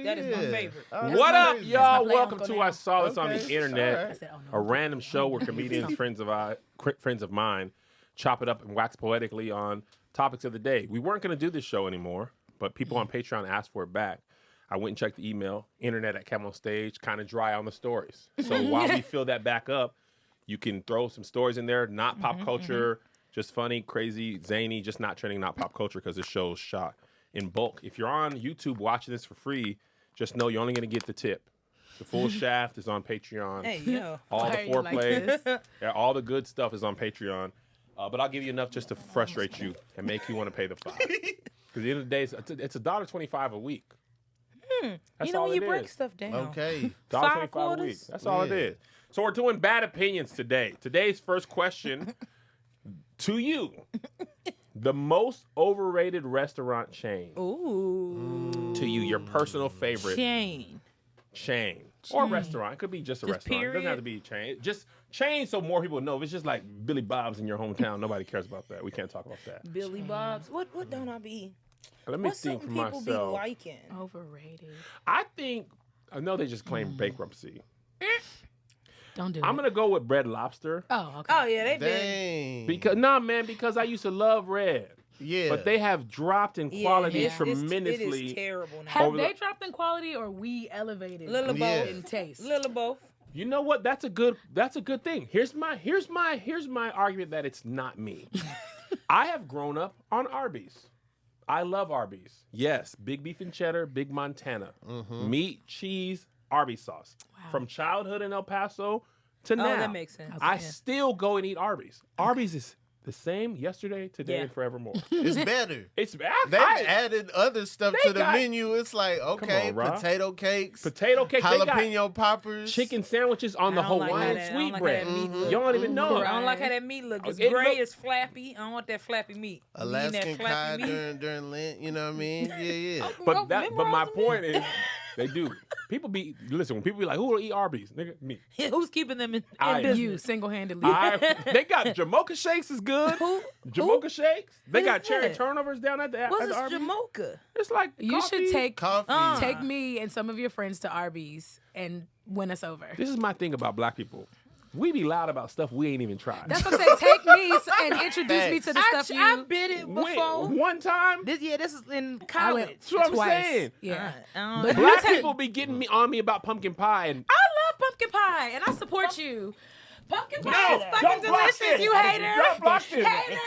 That is my favorite. What up, y'all? play Welcome uncle to now. I Saw This on the Okay. Internet, All right. I said, oh, no, a random show where comedians, friends of mine, chop it up and wax poetically on topics of the day. We weren't going to do this show anymore, but people on Patreon asked for it back. I went and checked the email, internet at Cam on Stage, kind of dry on the stories. So while we fill that back up, you can throw some stories in there, not pop culture, just funny, crazy, zany, just not trending, not pop culture, because this show's shot in bulk. If you're on YouTube watching this for free, just know you're only going to get the tip. The full shaft is on Patreon. Hey, yo. All the Why are you like foreplay, this? yeah, all the good stuff is on Patreon. But I'll give you enough just to frustrate you and make you want to pay the $5. Because at the end of the day, it's $1.25 a week. That's You know all when you it break is. stuff down. Okay. $1.25 a week. quarters? That's all it is. So we're doing bad opinions today. Today's first question to you. The most overrated restaurant chain. Ooh. To you, your personal favorite Chain. chain. Or restaurant. It could be just a restaurant. It doesn't have period? to be a chain. Just chain so more people know. If it's just like Billy Bob's in your hometown, nobody cares about that. We can't talk about that. Billy Bob's. What don't I be? Let me What's think for something people myself. be liking? Overrated. I know they just claimed bankruptcy. Don't do I'm it. going to go with Red Lobster. Oh, okay. Oh yeah, they been. Dang. Because I used to love Red. Yeah. But they have dropped in quality it's- tremendously. It is terrible now. Have over they the- dropped in quality or we elevated Little of Yeah. both. in taste? Little of both. You know what? That's a good thing. Here's my argument that it's not me. I have grown up on Arby's. I love Arby's. Yes, big beef and cheddar, big Montana. Meat, cheese, Arby's sauce. Wow. From childhood in El Paso to now. Oh, that makes sense. I Yeah. still go and eat Arby's. Arby's is the same yesterday, today, Yeah. and forevermore. It's better. It's They've I- added other stuff They to the got- menu. It's like, okay, on, Rob. potato cakes, potato cake. They got jalapeno poppers. chicken sandwiches on the I don't like how Hawaiian that- I don't like how sweetbread. that meat look. You don't even know. I don't like how that meat look. It's It gray, look- it's flappy. I don't want that flappy meat. You eating Alaskan that flappy cod meat? during Lent. You know what I mean? Yeah. But my Memorize the meat. point is, they do. People when people be like, who will eat Arby's? Nigga, me. Who's keeping them in I- business? You single-handedly. They got Jamocha shakes is good. Who? Jamocha shakes. They What got is cherry that? turnovers down at the What's at the this Arby's. Jamocha? It's like You coffee. should take Coffee. take me and some of your friends to Arby's and win us over. This is my thing about black people. We be loud about stuff we ain't even tried. That's what I'm saying. Take me and introduce me to the stuff I you. bid it Wait, before. one time. This is in I college. went That's what I'm twice. saying. Yeah. But Black people be getting me on me about pumpkin pie and I love pumpkin pie and I support you. Pumpkin pie No, is fucking don't block delicious, it. you hater. Don't block it. Hater.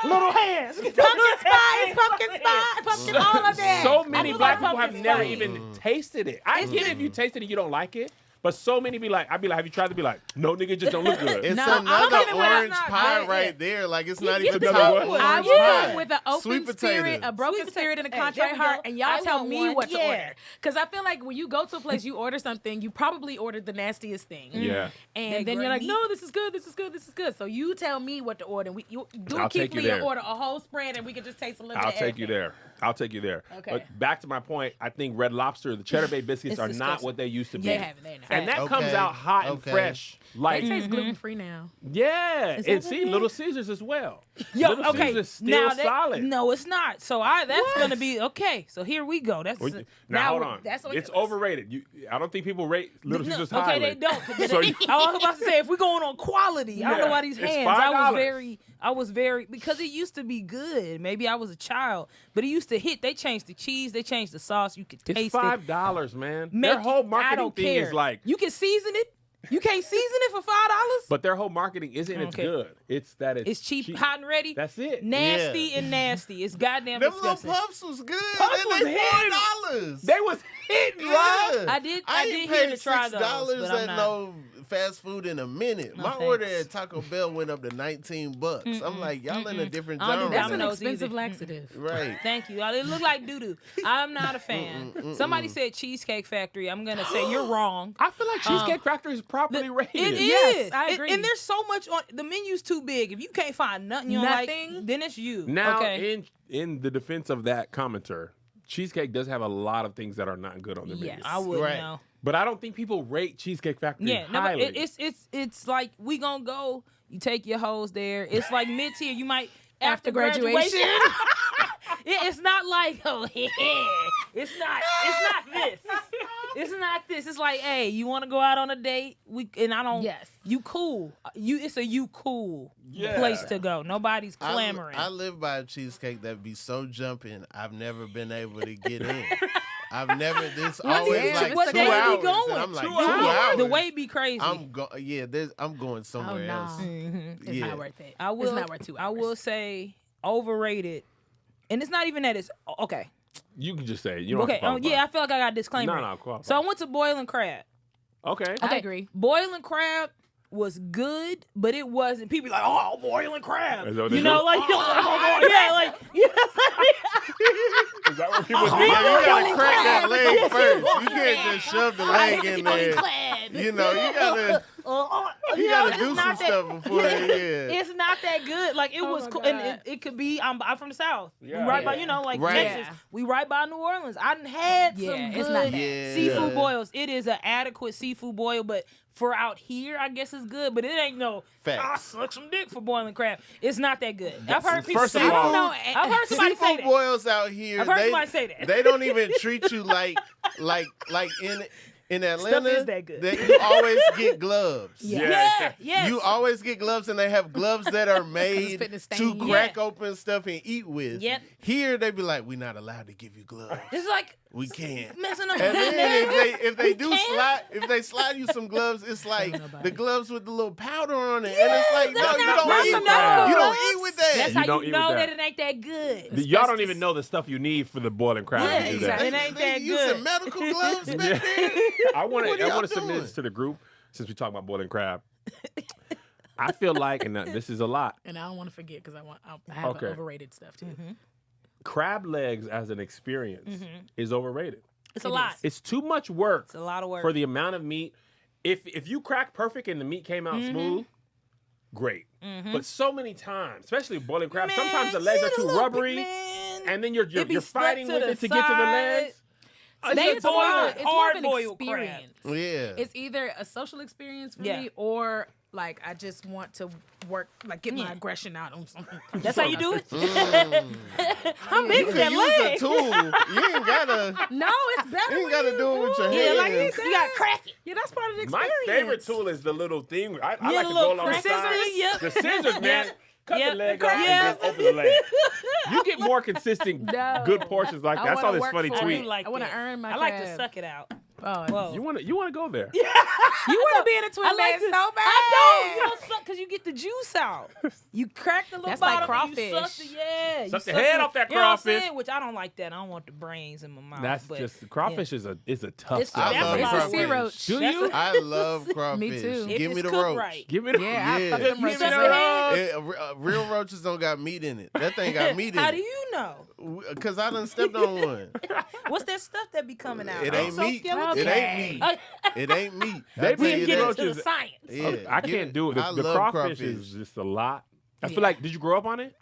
little hands. Pumpkin spice, pumpkin spice, pumpkin all of that. So many I do black like people have pumpkin never spice. even tasted it. I get it if you tasted it, you don't like it. But so many be like, I'd be like, have you tried to be like, no, nigga, it just don't look good. It's No, I another don't even know orange that's not pie good. right there. Like it's not get even the top good one. I orange would pie. come with an open Sweet spirit, potatoes. a broken Sweet spirit, and a potato. Hey, contrite there we heart, go. and y'all I tell want me one. what to Yeah. order. Because I feel like when you go to a place, you order something, you probably ordered the nastiest thing. Yeah. And That then you're great like, meat. no, this is good, this is good, this is good. So you tell me what to order. And you do I'll a take you Keefly there. and order a whole spread, and we can just taste a little I'll bit of take you everything. there. I'll take you there. Okay. But back to my point, I think Red Lobster, the Cheddar Bay biscuits It's are not disgusting. what they used to be. They haven't, they're not. And that Okay, comes out hot and okay. fresh. Like, They taste gluten-free now. yeah. Is And that see, what it Little is? Caesars as well. Yo, Little okay. Caesars still Now that, solid. No, it's not. So that's What? gonna be okay. So here we go. That's Now, hold on. that's what It's it was. overrated. I don't think people rate Little No, Caesars okay, highly. they don't. So you- I was about to say if we're going on quality, I don't know Yeah, why these it's hands. $5. I was very because it used to be good. Maybe I was a child, but it used to hit. They changed the cheese, they changed the sauce. You could It's taste it. $5, man. Make Their whole it- I marketing don't thing care. is like, You can season it. You can't season it for $5. but their whole marketing isn't it's Okay. good. It's that It's cheap, hot and ready. That's it. Nasty and nasty. It's goddamn Them little disgusting. puffs was good. Puffs and was they hitting. $4. They was hitting, yeah. Rob. I did I hear ain't to paid try those, $6 but I'm at not. no fast food in a minute. No, My thanks. order at Taco Bell went up to $19. I'm like, y'all in a different I don't do genre. That's an Domino's expensive either. laxative. Right. Thank you. It looked like doo-doo. I'm not a fan. Somebody said Cheesecake Factory. I'm going to say you're wrong. I feel like Cheesecake Factory is properly rated. It is. Yes, I agree. And there's so much on the menu's too big. If you can't find nothing you don't Nothing? like, then it's you. Now, okay. in the defense of that commenter, Cheesecake does have a lot of things that are not good on the Yes. menu. I wouldn't Right. know. But I don't think people rate Cheesecake Factory Yeah, no, but highly. it's like we gonna go. You take your hoes there. It's like mid tier. You might after graduation. it's not like oh yeah. It's not this. It's not this. It's like, hey, you want to go out on a date? I don't. Yes. You cool. It's a you cool Yeah. place to go. Nobody's clamoring. I live by a cheesecake that be so jumping. I've never been able to get in. I've never. This always damn, like what 2 day you hours. going? And I'm like 2 2 hours. hours. The wait be crazy. I'm going somewhere no. else. It's Yeah. not worth it. I will. It's not worth 2 I hours. will say overrated, and it's not even that. It's okay. You can just say it. You don't Okay. have to qualify. Yeah, I feel like I got a disclaimer. No, qualify. So I went to Boiling Crab. Okay. I agree. Boiling Crab was good, but it wasn't. People be like, oh, Boiling Crab. Is that what they You know, do? like, yeah, like, you know what I mean? Is that what people do? Yeah, you gotta Boiling crack that crab. leg first. You can't just shove the leg in there. Crab. You know, you gotta You know, it's do some not that- stuff before. Yeah. It's not that good. Like it was my cool, God. and it could be. I'm from the South. Yeah. We right by, Yeah. you know, like Right. Texas. Yeah. We right by New Orleans. I done had Yeah, some it's good not bad. Yeah. seafood Yeah. boils. It is an adequate seafood boil, but for out here, I guess it's good. But it ain't no. Facts. I suck some dick for boiling crab. It's not that good. I've heard people First say of that. all- I've heard somebody say Seafood that. boils out here. I've heard somebody say that. They don't even treat you like in Atlanta. is that good. You always get gloves. Yeah. Yes. You always get gloves, and they have gloves that are made fitting to to stain. crack open stuff and eat with. Yep. Here they be like, "We're not allowed to give you gloves. It's like We can't." messing up. And then if they do can't? if they slide you some gloves, it's like nobody. the gloves with the little powder on it, and it's like, no, that's you not don't right. eat. No. You don't eat with that. That's You how don't you eat know with that that. it ain't that good. Y'all don't Asbestos. even know the stuff you need for the boiling crab. Yeah, to do that. exactly. It ain't They that using good. medical gloves back there. I want What y'all to submit doing? this to the group since we talk about boiling crab. I feel like, and this is a lot, And I don't want to forget because I have Okay. overrated stuff too. crab legs as an experience is overrated. It's a lot. It's too much work It's a lot of work. for the amount of meat. If you crack perfect and the meat came out smooth, great. But so many times, especially boiling crab, sometimes the legs are too rubbery, and then you're It be you're stuck fighting to with the it to get to the side. legs. It's more of hard an boiled crab. experience. Yeah. It's either a social experience for Yeah. me or like I just want to work, like get my Yeah. aggression out on something. That's how you do it. I'm You can use a tool. You ain't gotta. No, it's better. You ain't when gotta do it with your Yeah, hands. like you got to crack it. Yeah, that's part of the My experience. favorite tool is the little thing. I Yeah, like the to go little along the scissors, side. yep. The scissors, man. Cut Yep. the leg The off crab. and just open the leg. You get more consistent, No. good portions like that. I saw wanna this work funny for tweet. it. like I want to that. earn my I like to crab. suck it out. Oh, Whoa. You want to go there? you want to be in a twin I like bed to, so bad. I don't. You don't suck because you get the juice out. You crack the little That's like bottom. and you crawfish. suck you Suck the head off that you know what I'm crawfish. saying? Which I don't like that. I don't want the brains in my mouth. That's but, just crawfish is a tough It's- stuff. I love It's a crawfish. sea roach. Do That's you? a- I love crawfish. Me too. If Give me it's the cooked roach. right. Give me the Yeah, I Yeah. fuck them Give me roaches the up. roach. Real roaches don't got meat in it. That thing got meat in How it. do you know? Because I done stepped on one. What's that stuff that be coming out? It ain't meat. Exoskeleton? It ain't meat. Uh, It ain't meat. They I tell be you get that. into the roaches- science. Yeah, I give can't do it. I The love crawfish is just a lot. I feel like, did you grow up on it?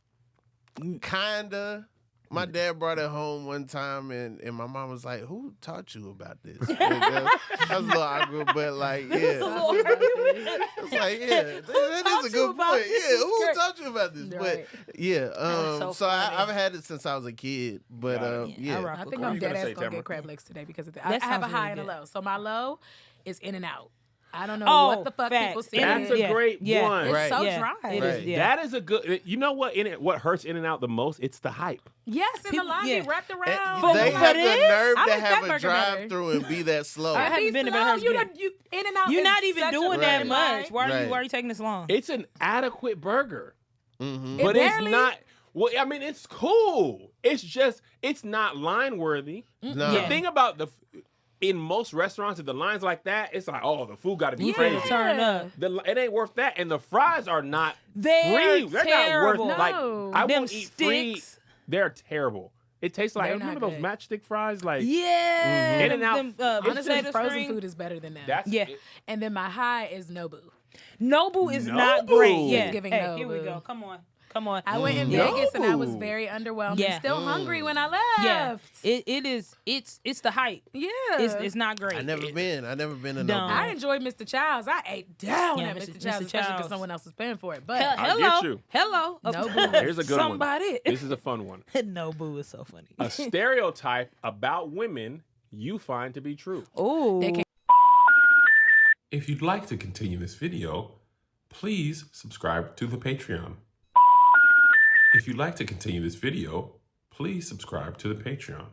Kinda. My dad brought it home one time, and my mom was like, "Who taught you about this?" Like, that was a little awkward, but like, yeah, it's like, yeah, that taught is a you good about point. this? Yeah, Is who great. taught you about this? Right. But yeah, so so funny. I've had it since I was a kid, but Got it. Yeah, I yeah, rock I with think What I'm you dead gonna ass say, gonna Tamara? get crab legs today because of that. That I have a sounds high really and a good. low. So my low is In and Out. I don't know Oh, what the fuck facts. people say. That's it a is. great one. It's Right. so Yeah, dry. it Right. is, yeah. That is a good. You know what? What hurts In and Out the most? It's the hype. Yes, in People- the line yeah. wrapped And around. they what have it the is? nerve I to like have that a burger better. drive-through and be that slow. I haven't been to but it hurts you good. done, you In and Out. You're is not even such a doing that good much. line. Why are Right. you taking this long? It's an adequate burger, Mhm. but barely- it's not. Well, I mean, it's cool. It's just it's not line worthy. No. The Yeah. thing about in most restaurants, if the lines like that, it's like, oh, the food got to be You crazy. finna turn up. It ain't worth that, and the fries are not They're free. They're terrible. not worth No. like I Them won't eat free. sticks. They're terrible. It tastes like They're not remember those good. matchstick fries? Like Yeah. In and Out. Honestly, potato frozen string. food is better than that. that's Yeah. And then my high is Nobu. Nobu is not Nobu. great. It's Yeah. giving Hey, here we Nobu. go. Come on. Come on. I went in No. Vegas and I was very underwhelmed. Yeah. And still hungry when I left. Yeah. It is. It's the hype. Yeah. It's not great. I never been to Dumb. I enjoyed Mr. Childs. I ate down Yeah, at Mr. Mr. Childs, Childs. especially because someone else was paying for it. But I'll Hello. get you. Hello. Nobu. Here's a good Somebody. one. This is a fun one. Nobu is so funny. A stereotype about women you find to be true. Oh. If you'd like to continue this video, please subscribe to the Patreon. If you'd like to continue this video, please subscribe to the Patreon.